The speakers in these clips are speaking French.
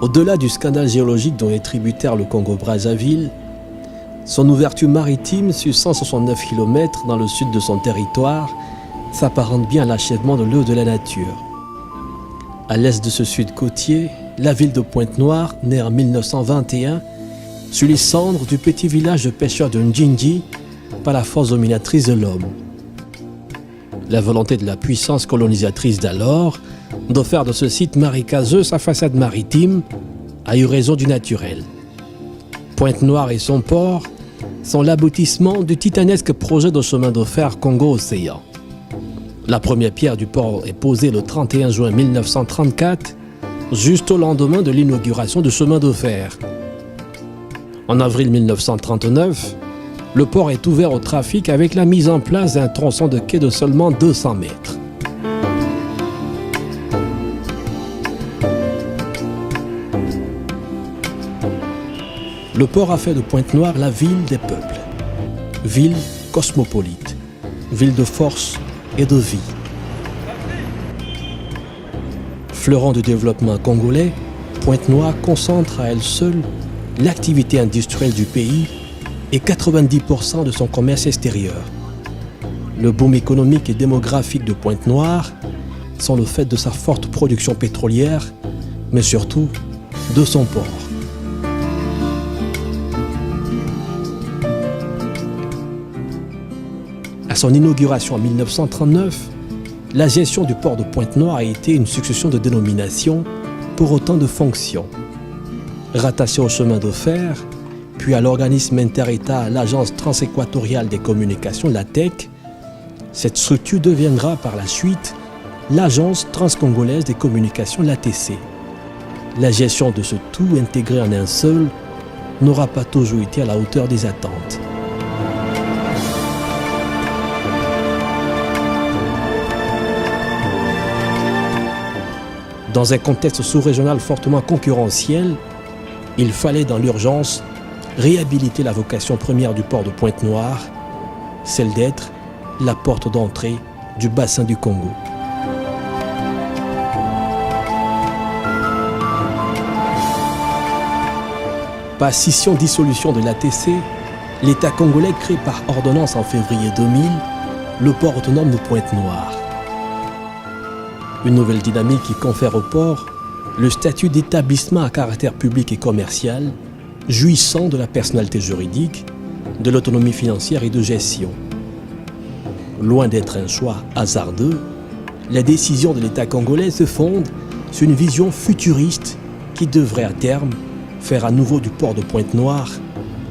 Au-delà du scandale géologique dont est tributaire le Congo-Brazzaville, son ouverture maritime sur 169 km dans le sud de son territoire s'apparente bien à l'achèvement de l'œuvre de la nature. À l'est de ce sud côtier, la ville de Pointe-Noire, née en 1921, sur les cendres du petit village de pêcheurs de Ndjinji par la force dominatrice de l'homme. La volonté de la puissance colonisatrice d'alors de faire de ce site marécageux sa façade maritime a eu raison du naturel. Pointe-Noire et son port sont l'aboutissement du titanesque projet de chemin de fer Congo-Océan. La première pierre du port est posée le 31 juin 1934, juste au lendemain de l'inauguration du chemin de fer. En avril 1939, le port est ouvert au trafic avec la mise en place d'un tronçon de quai de seulement 200 mètres. Le port a fait de Pointe-Noire la ville des peuples, ville cosmopolite, ville de force et de vie. Fleuron du développement congolais, Pointe-Noire concentre à elle seule l'activité industrielle du pays et 90% de son commerce extérieur. Le boom économique et démographique de Pointe-Noire sont le fait de sa forte production pétrolière, mais surtout de son port. À son inauguration en 1939, la gestion du port de Pointe-Noire a été une succession de dénominations pour autant de fonctions. Rattaché au chemin de fer, puis à l'organisme inter-État, l'Agence transéquatoriale des communications, l'ATEC, cette structure deviendra par la suite l'Agence transcongolaise des communications, l'ATC. La gestion de ce tout intégré en un seul n'aura pas toujours été à la hauteur des attentes. Dans un contexte sous-régional fortement concurrentiel, il fallait dans l'urgence réhabiliter la vocation première du port de Pointe-Noire, celle d'être la porte d'entrée du bassin du Congo. Par scission-dissolution de l'ATC, l'État congolais crée par ordonnance en février 2000 le port autonome de Pointe-Noire. Une nouvelle dynamique qui confère au port le statut d'établissement à caractère public et commercial, jouissant de la personnalité juridique, de l'autonomie financière et de gestion. Loin d'être un choix hasardeux, la décision de l'État congolais se fonde sur une vision futuriste qui devrait à terme faire à nouveau du port de Pointe-Noire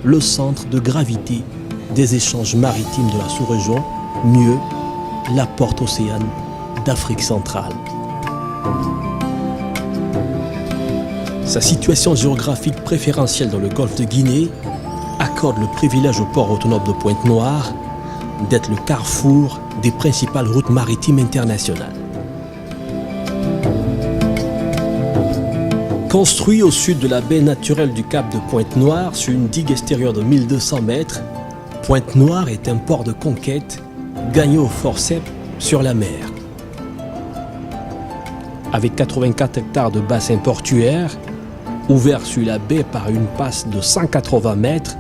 le centre de gravité des échanges maritimes de la sous-région, mieux, la porte océane d'Afrique centrale. Sa situation géographique préférentielle dans le golfe de Guinée accorde le privilège au port autonome de Pointe-Noire d'être le carrefour des principales routes maritimes internationales. Construit au sud de la baie naturelle du cap de Pointe-Noire sur une digue extérieure de 1200 mètres, Pointe-Noire est un port de conquête gagné au forceps sur la mer. Avec 84 hectares de bassin portuaire, ouvert sur la baie par une passe de 180 mètres,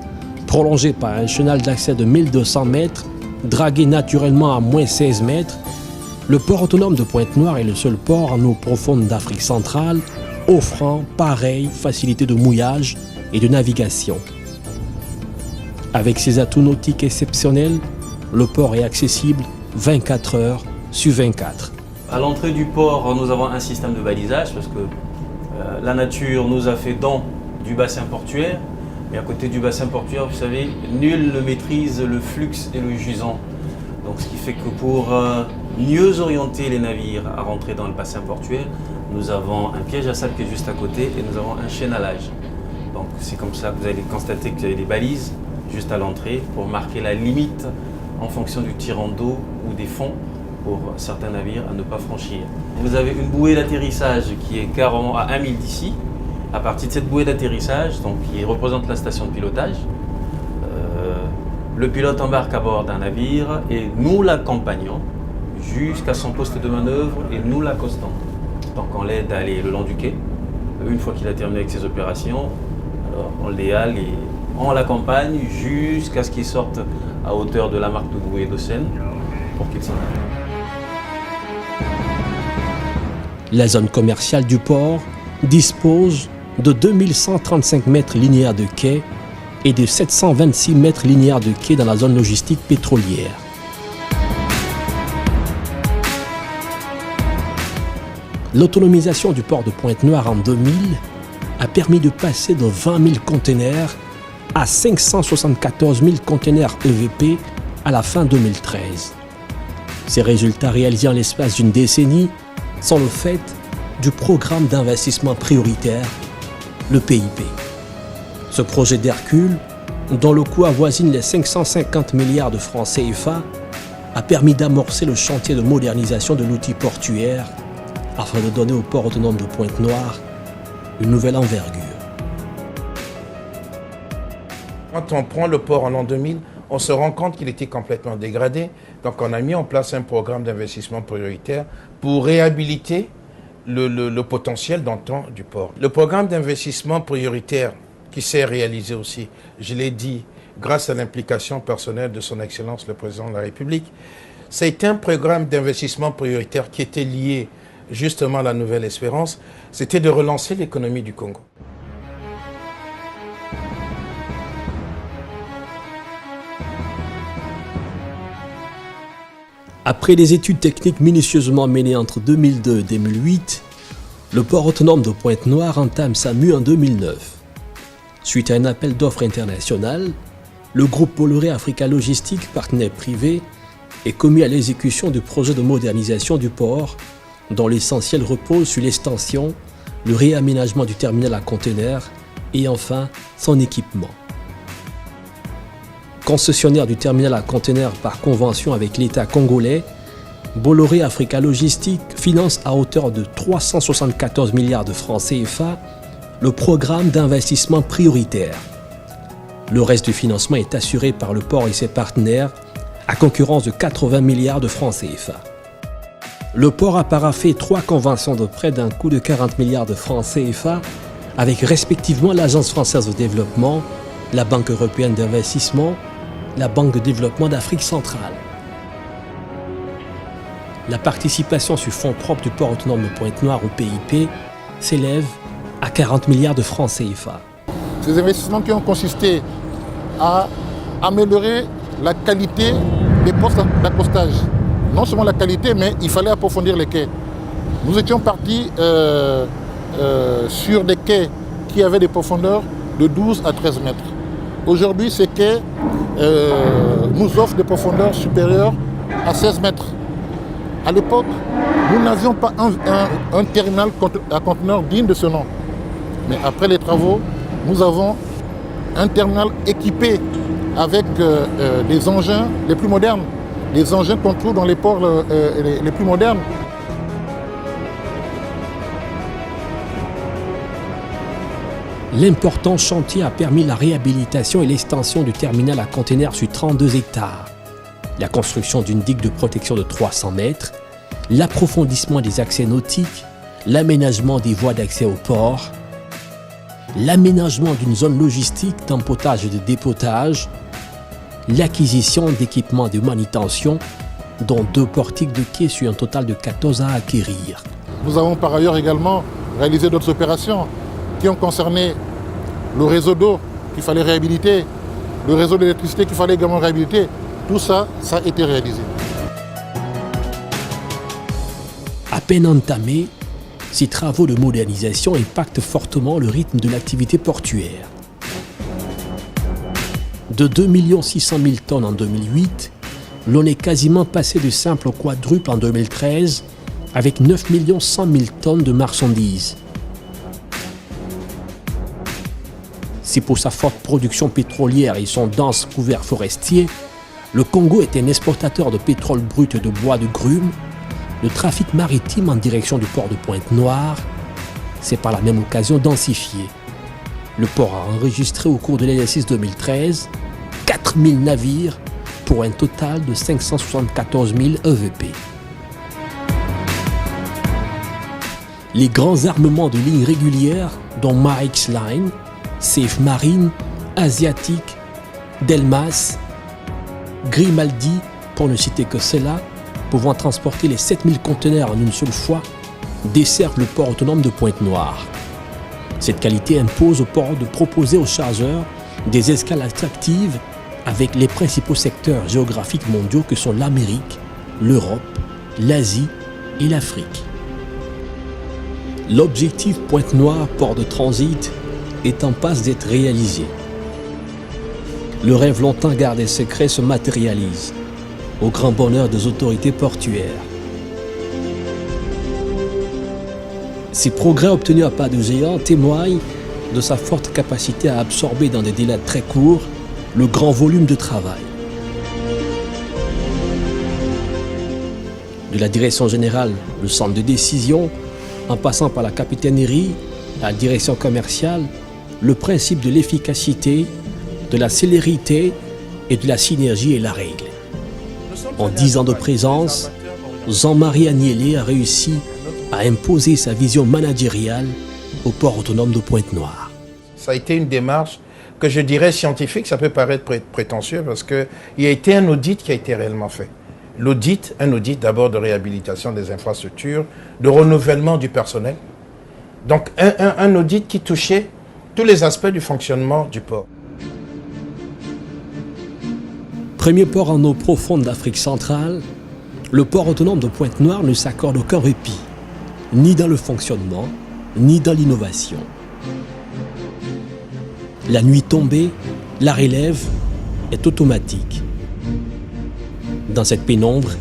prolongé par un chenal d'accès de 1200 mètres, dragué naturellement à moins 16 mètres, le port autonome de Pointe-Noire est le seul port en eau profonde d'Afrique centrale offrant pareille facilité de mouillage et de navigation. Avec ses atouts nautiques exceptionnels, le port est accessible 24 heures sur 24. À l'entrée du port, nous avons un système de balisage parce que la nature nous a fait don du bassin portuaire. Mais à côté du bassin portuaire, vous savez, nul ne maîtrise le flux et le jusant. Donc ce qui fait que pour mieux orienter les navires à rentrer dans le bassin portuaire, nous avons un piège à sable qui est juste à côté et nous avons un chaînalage. Donc c'est comme ça que vous allez constater que vous avez des balises juste à l'entrée pour marquer la limite en fonction du tirant d'eau ou des fonds pour certains navires à ne pas franchir. Vous avez une bouée d'atterrissage qui est carrément à 1 mille d'ici. À partir de cette bouée d'atterrissage, donc qui représente la station de pilotage, le pilote embarque à bord d'un navire et nous l'accompagnons jusqu'à son poste de manœuvre et nous l'accostons. Donc on l'aide à aller le long du quai, une fois qu'il a terminé avec ses opérations, alors on les hale et on l'accompagne jusqu'à ce qu'il sorte à hauteur de la marque de Goué de Seine pour qu'il s'en aille. La zone commerciale du port dispose de 2135 mètres linéaires de quais et de 726 mètres linéaires de quais dans la zone logistique pétrolière. L'autonomisation du port de Pointe-Noire en 2000 a permis de passer de 20 000 conteneurs à 574 000 conteneurs EVP à la fin 2013. Ces résultats réalisés en l'espace d'une décennie sont le fait du programme d'investissement prioritaire, le PIP. Ce projet d'Hercule, dont le coût avoisine les 550 milliards de francs CFA, a permis d'amorcer le chantier de modernisation de l'outil portuaire afin de donner au port autonome de Pointe-Noire une nouvelle envergure. Quand on prend le port en l'an 2000, on se rend compte qu'il était complètement dégradé. Donc on a mis en place un programme d'investissement prioritaire pour réhabiliter le potentiel d'antan du port. Le programme d'investissement prioritaire qui s'est réalisé aussi, je l'ai dit, grâce à l'implication personnelle de son Excellence le Président de la République, c'est un programme d'investissement prioritaire qui était lié justement à la Nouvelle Espérance, c'était de relancer l'économie du Congo. Après des études techniques minutieusement menées entre 2002 et 2008, le port autonome de Pointe-Noire entame sa mue en 2009. Suite à un appel d'offres international, le groupe Bolloré Africa Logistique, partenaire privé, est commis à l'exécution du projet de modernisation du port, dont l'essentiel repose sur l'extension, le réaménagement du terminal à conteneurs et enfin son équipement. Concessionnaire du terminal à conteneurs par convention avec l'État congolais, Bolloré Africa Logistique finance à hauteur de 374 milliards de francs CFA le programme d'investissement prioritaire. Le reste du financement est assuré par le port et ses partenaires à concurrence de 80 milliards de francs CFA. Le port a paraphé 3 conventions de prêt d'un coût de 40 milliards de francs CFA avec respectivement l'Agence française de développement, la Banque européenne d'investissement, la Banque de développement d'Afrique centrale. La participation sur fonds propres du port autonome de Pointe-Noire au PIP s'élève à 40 milliards de francs CFA. Ces investissements qui ont consisté à améliorer la qualité des postes d'accostage. Non seulement la qualité, mais il fallait approfondir les quais. Nous étions partis sur des quais qui avaient des profondeurs de 12 à 13 mètres. Aujourd'hui, ces quais nous offrent des profondeurs supérieures à 16 mètres. À l'époque, nous n'avions pas un terminal à conteneurs digne de ce nom. Mais après les travaux, nous avons un terminal équipé avec des engins les plus modernes, les engins qu'on trouve dans les ports les plus modernes. L'important chantier a permis la réhabilitation et l'extension du terminal à conteneurs sur 32 hectares. La construction d'une digue de protection de 300 mètres, l'approfondissement des accès nautiques, l'aménagement des voies d'accès au port, l'aménagement d'une zone logistique d'empotage et de dépotage, l'acquisition d'équipements de manutention, dont 2 portiques de quai sur un total de 14 à acquérir. Nous avons par ailleurs également réalisé d'autres opérations qui ont concerné le réseau d'eau qu'il fallait réhabiliter, le réseau d'électricité qu'il fallait également réhabiliter. Tout ça, ça a été réalisé. À peine entamés, ces travaux de modernisation impactent fortement le rythme de l'activité portuaire. De 2 600 000 tonnes en 2008, l'on est quasiment passé de simple au quadruple en 2013, avec 9 100 000 tonnes de marchandises. Si pour sa forte production pétrolière et son dense couvert forestier, le Congo est un exportateur de pétrole brut et de bois de grume, le trafic maritime en direction du port de Pointe-Noire s'est par la même occasion densifié. Le port a enregistré au cours de l'exercice 2013 4000 navires pour un total de 574 000 EVP. Les grands armements de lignes régulières, dont Mike's Line, Safe Marine, Asiatique, Delmas, Grimaldi, pour ne citer que cela, pouvant transporter les 7000 conteneurs en une seule fois, desservent le port autonome de Pointe-Noire. Cette qualité impose au port de proposer aux chargeurs des escales attractives avec les principaux secteurs géographiques mondiaux que sont l'Amérique, l'Europe, l'Asie et l'Afrique. L'objectif Pointe-Noire, port de transit, est en passe d'être réalisé. Le rêve longtemps gardé secret se matérialise, au grand bonheur des autorités portuaires. Ces progrès obtenus à pas de géant témoignent de sa forte capacité à absorber dans des délais très courts le grand volume de travail. De la direction générale, le centre de décision, en passant par la capitainerie, la direction commerciale, le principe de l'efficacité, de la célérité et de la synergie est la règle. En 10 ans de présence, Jean-Marie Agnelé a réussi à imposer sa vision managériale au port autonome de Pointe-Noire. Ça a été une démarche que je dirais scientifique, ça peut paraître prétentieux parce qu'il y a été un audit qui a été réellement fait. L'audit, un audit d'abord de réhabilitation des infrastructures, de renouvellement du personnel. Donc un audit qui touchait tous les aspects du fonctionnement du port. Premier port en eau profonde d'Afrique centrale, le port autonome de Pointe-Noire ne s'accorde aucun répit, ni dans le fonctionnement, ni dans l'innovation. La nuit tombée, la relève est automatique. Dans cette pénombre,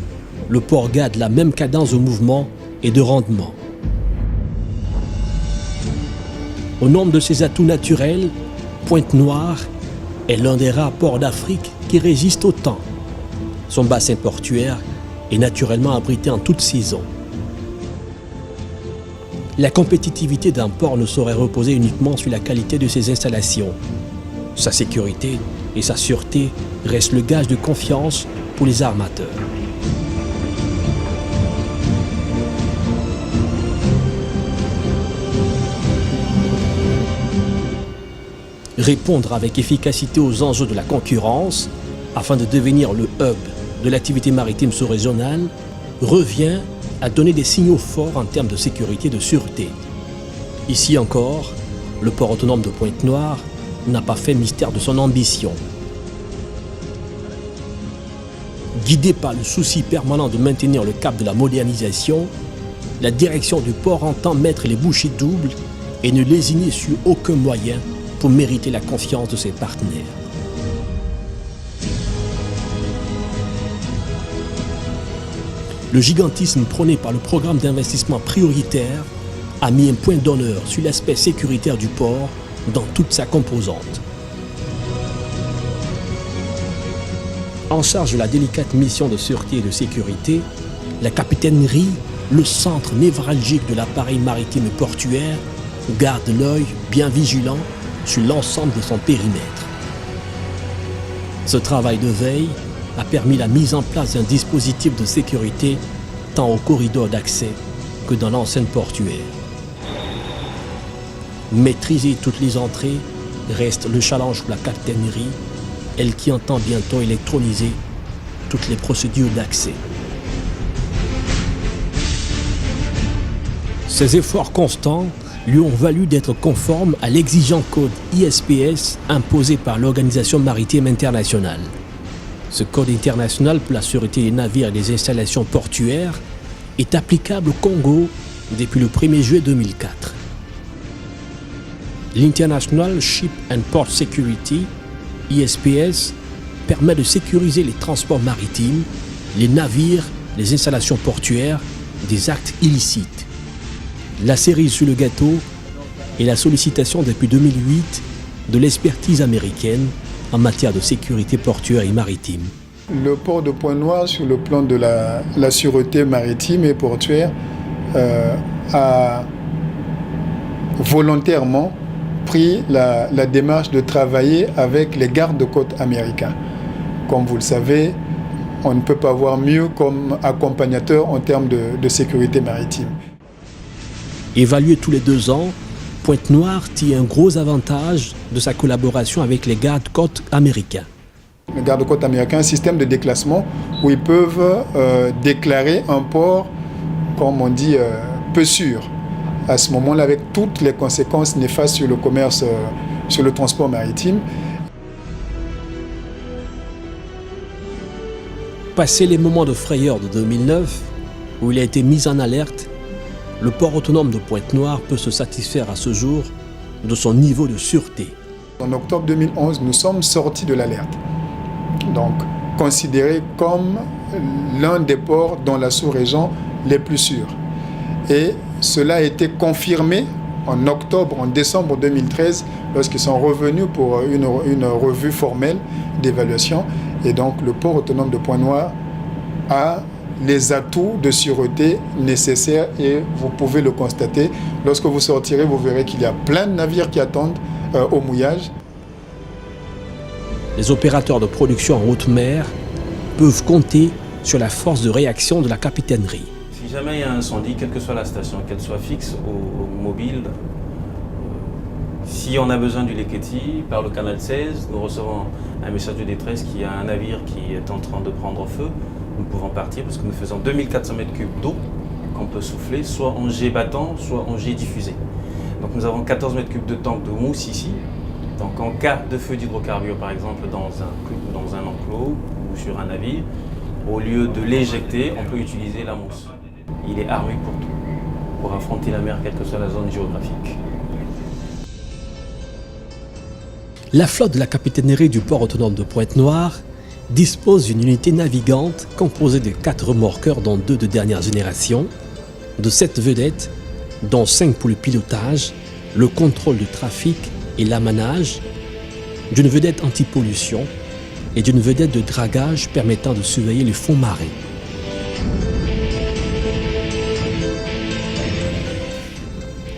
le port garde la même cadence de mouvement et de rendement. Au nombre de ses atouts naturels, Pointe-Noire est l'un des rares ports d'Afrique qui résiste au temps. Son bassin portuaire est naturellement abrité en toute saison. La compétitivité d'un port ne saurait reposer uniquement sur la qualité de ses installations. Sa sécurité et sa sûreté restent le gage de confiance pour les armateurs. Répondre avec efficacité aux enjeux de la concurrence afin de devenir le hub de l'activité maritime sous-régionale revient à donner des signaux forts en termes de sécurité et de sûreté. Ici encore, le port autonome de Pointe-Noire n'a pas fait mystère de son ambition. Guidé par le souci permanent de maintenir le cap de la modernisation, la direction du port entend mettre les bouchées doubles et ne lésiner sur aucun moyen pour mériter la confiance de ses partenaires. Le gigantisme prôné par le programme d'investissement prioritaire a mis un point d'honneur sur l'aspect sécuritaire du port dans toute sa composante. En charge de la délicate mission de sûreté et de sécurité, la capitainerie, le centre névralgique de l'appareil maritime et portuaire, garde l'œil bien vigilant sur l'ensemble de son périmètre. Ce travail de veille a permis la mise en place d'un dispositif de sécurité tant au corridor d'accès que dans l'enceinte portuaire. Maîtriser toutes les entrées reste le challenge pour la capitainerie, elle qui entend bientôt électroniser toutes les procédures d'accès. Ces efforts constants lui ont valu d'être conforme à l'exigeant code ISPS imposé par l'Organisation maritime internationale. Ce code international pour la sûreté des navires et des installations portuaires est applicable au Congo depuis le 1er juillet 2004. L'International Ship and Port Security, ISPS, permet de sécuriser les transports maritimes, les navires, les installations portuaires des actes illicites. La cerise sur le gâteau est la sollicitation depuis 2008 de l'expertise américaine en matière de sécurité portuaire et maritime. Le port de Pointe-Noire, sur le plan de la sûreté maritime et portuaire, a volontairement pris la démarche de travailler avec les gardes-côtes américains. Comme vous le savez, on ne peut pas avoir mieux comme accompagnateur en termes de sécurité maritime. Évalué tous les 2 ans, Pointe-Noire tire un gros avantage de sa collaboration avec les gardes-côtes américains. Les gardes-côtes américains, un système de déclassement où ils peuvent déclarer un port, comme on dit, peu sûr. À ce moment-là, avec toutes les conséquences néfastes sur le commerce, sur le transport maritime. Passé les moments de frayeur de 2009, où il a été mis en alerte, le port autonome de Pointe-Noire peut se satisfaire à ce jour de son niveau de sûreté. En octobre 2011, nous sommes sortis de l'alerte. Donc, considéré comme l'un des ports dans la sous-région les plus sûrs. Et cela a été confirmé en décembre 2013, lorsqu'ils sont revenus pour une revue formelle d'évaluation. Et donc, le port autonome de Pointe-Noire a les atouts de sûreté nécessaires et vous pouvez le constater. Lorsque vous sortirez, vous verrez qu'il y a plein de navires qui attendent au mouillage. Les opérateurs de production en haute mer peuvent compter sur la force de réaction de la capitainerie. Si jamais il y a un incendie, quelle que soit la station, qu'elle soit fixe ou mobile, si on a besoin du Leketi, par le canal 16, nous recevons un message de détresse qu'il y a un navire qui est en train de prendre feu. Nous pouvons partir parce que nous faisons 2400 mètres cubes d'eau qu'on peut souffler, soit en jet battant, soit en jet diffusé. Donc nous avons 14 mètres cubes de tank de mousse ici. Donc en cas de feu d'hydrocarbures, par exemple dans un enclos ou sur un navire, au lieu de l'éjecter, on peut utiliser la mousse. Il est armé pour tout, pour affronter la mer, quelle que soit la zone géographique. La flotte de la capitainerie du port autonome de Pointe-Noire dispose d'une unité navigante composée de 4 remorqueurs dont 2 de dernière génération, de 7 vedettes, dont 5 pour le pilotage, le contrôle du trafic et l'amanage, d'une vedette anti-pollution et d'une vedette de dragage permettant de surveiller les fonds marins.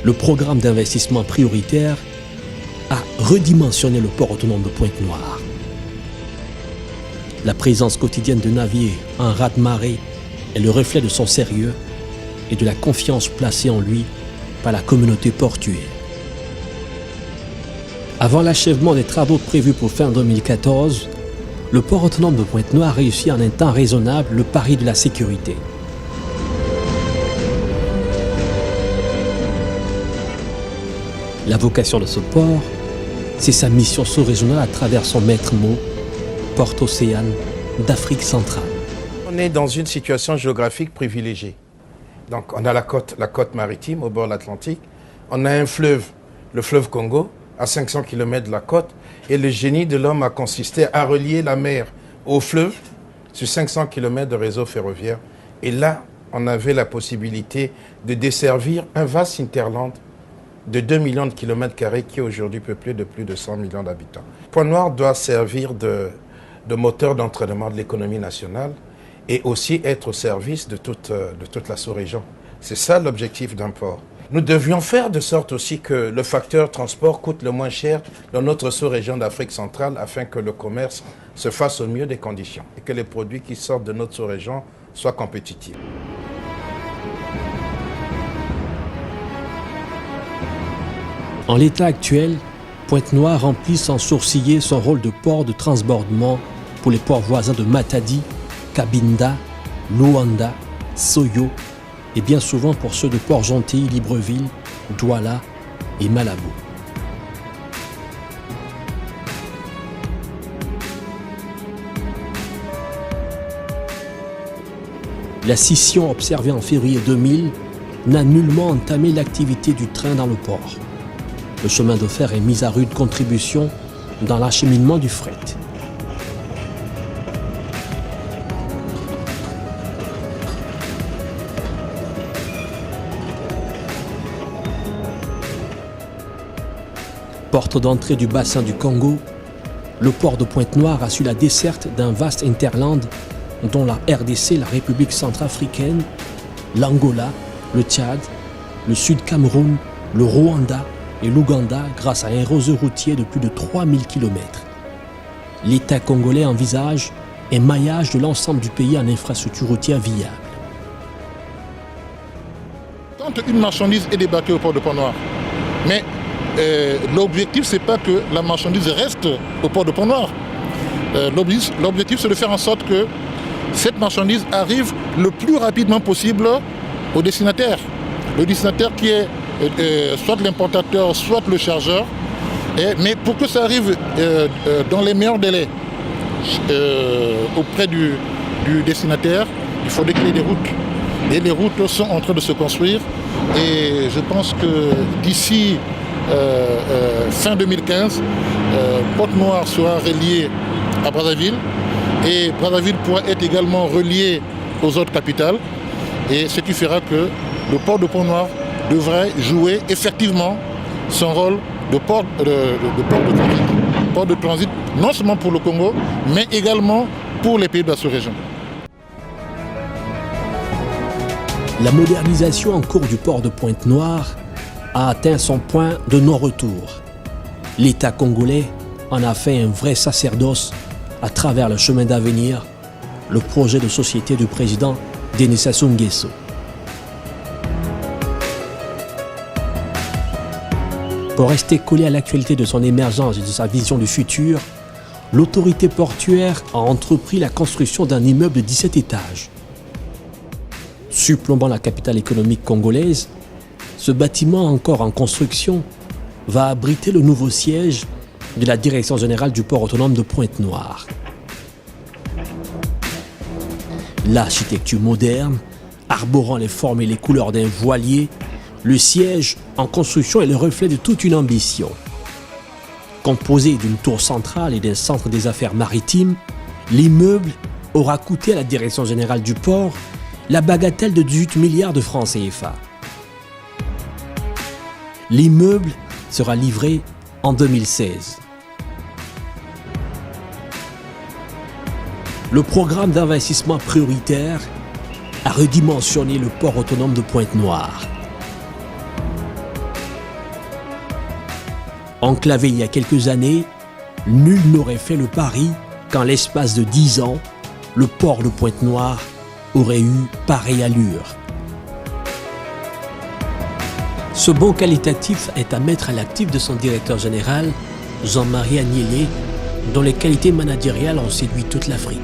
Le programme d'investissement prioritaire a redimensionné le port autonome de Pointe-Noire. La présence quotidienne de navires en raz-de-marée est le reflet de son sérieux et de la confiance placée en lui par la communauté portuaire. Avant l'achèvement des travaux prévus pour fin 2014, le port autonome de Pointe-Noire réussit en un temps raisonnable le pari de la sécurité. La vocation de ce port, c'est sa mission sous-régionale à travers son maître mot, Porte Océane d'Afrique centrale. On est dans une situation géographique privilégiée. Donc on a la côte maritime au bord de l'Atlantique. On a un fleuve, le fleuve Congo, à 500 km de la côte. Et le génie de l'homme a consisté à relier la mer au fleuve sur 500 km de réseau ferroviaire. Et là, on avait la possibilité de desservir un vaste hinterland de 2 millions de kilomètres carrés qui est aujourd'hui peuplé de plus de 100 millions d'habitants. Pointe-Noire doit servir de moteur d'entraînement de l'économie nationale et aussi être au service de toute la sous-région. C'est ça l'objectif d'un port. Nous devions faire de sorte aussi que le facteur transport coûte le moins cher dans notre sous-région d'Afrique centrale afin que le commerce se fasse au mieux des conditions et que les produits qui sortent de notre sous-région soient compétitifs. En l'état actuel, Pointe-Noire remplit sans sourciller son rôle de port de transbordement pour les ports voisins de Matadi, Cabinda, Luanda, Soyo et bien souvent pour ceux de Port-Gentil, Libreville, Douala et Malabo. La scission observée en février 2000 n'a nullement entamé l'activité du train dans le port. Le chemin de fer est mis à rude contribution dans l'acheminement du fret. Porte d'entrée du bassin du Congo, le port de Pointe-Noire a su la desserte d'un vaste hinterland dont la RDC, la République centrafricaine, l'Angola, le Tchad, le Sud-Cameroun, le Rwanda et l'Ouganda grâce à un réseau routier de plus de 3000 km. L'État congolais envisage un maillage de l'ensemble du pays en infrastructure routière viable. Quand une marchandise est débarquée au port de Pont-Noir, mais l'objectif, c'est pas que la marchandise reste au port de Pont-Noir. L'objectif, c'est de faire en sorte que cette marchandise arrive le plus rapidement possible au destinataire. Le destinataire qui est soit l'importateur, soit le chargeur. Mais pour que ça arrive dans les meilleurs délais auprès du destinataire, il faudrait qu'il y ait des routes. Et les routes sont en train de se construire. Et je pense que d'ici fin 2015, Pointe-Noire sera relié à Brazzaville. Et Brazzaville pourra être également relié aux autres capitales. Et ce qui fera que le port de Pont-Noir devrait jouer effectivement son rôle de port de transit, non seulement pour le Congo, mais également pour les pays de la sous-région. La modernisation en cours du port de Pointe-Noire a atteint son point de non-retour. L'État congolais en a fait un vrai sacerdoce à travers le chemin d'avenir, le projet de société du président Denis Sassou Nguesso. Pour rester collé à l'actualité de son émergence et de sa vision du futur, l'autorité portuaire a entrepris la construction d'un immeuble de 17 étages. Surplombant la capitale économique congolaise, ce bâtiment encore en construction va abriter le nouveau siège de la Direction générale du port autonome de Pointe-Noire. L'architecture moderne, arborant les formes et les couleurs d'un voilier, le siège en construction est le reflet de toute une ambition. Composé d'une tour centrale et d'un centre des affaires maritimes, l'immeuble aura coûté à la Direction générale du port la bagatelle de 18 milliards de francs CFA. L'immeuble sera livré en 2016. Le programme d'investissement prioritaire a redimensionné le port autonome de Pointe-Noire. Enclavé il y a quelques années, nul n'aurait fait le pari qu'en l'espace de 10 ans, le port de Pointe-Noire aurait eu pareille allure. Ce bond qualitatif est à mettre à l'actif de son directeur général, Jean-Marie Agnelé, dont les qualités managériales ont séduit toute l'Afrique.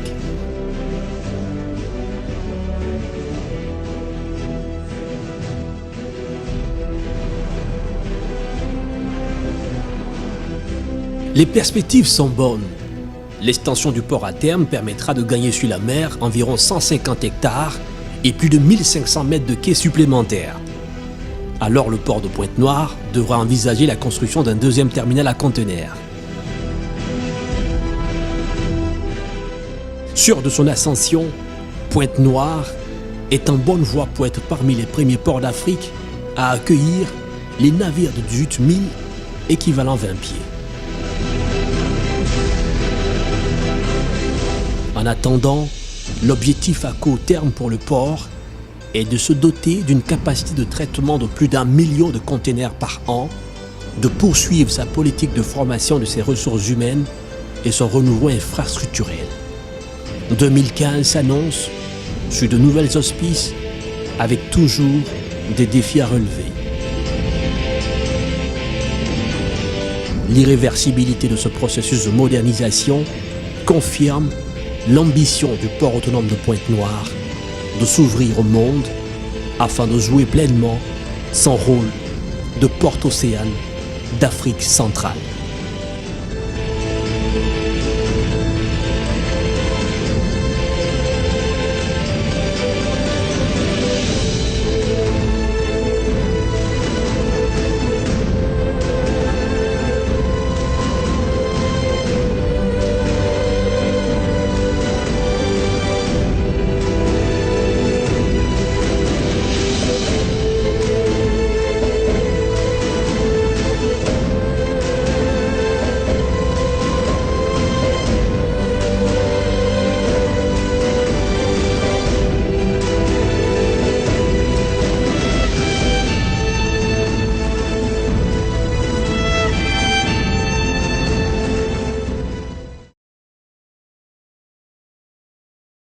Les perspectives sont bonnes. L'extension du port à terme permettra de gagner sur la mer environ 150 hectares et plus de 1500 mètres de quais supplémentaires. Alors le port de Pointe-Noire devra envisager la construction d'un deuxième terminal à conteneurs. Sûr de son ascension, Pointe-Noire est en bonne voie pour être parmi les premiers ports d'Afrique à accueillir les navires de 18 000 équivalent 20 pieds. En attendant, l'objectif à court terme pour le port est de se doter d'une capacité de traitement de plus d'1 million de conteneurs par an, de poursuivre sa politique de formation de ses ressources humaines et son renouveau infrastructurel. 2015 s'annonce sur de nouvelles auspices avec toujours des défis à relever. L'irréversibilité de ce processus de modernisation confirme l'ambition du port autonome de Pointe-Noire de s'ouvrir au monde afin de jouer pleinement son rôle de porte-océan d'Afrique centrale.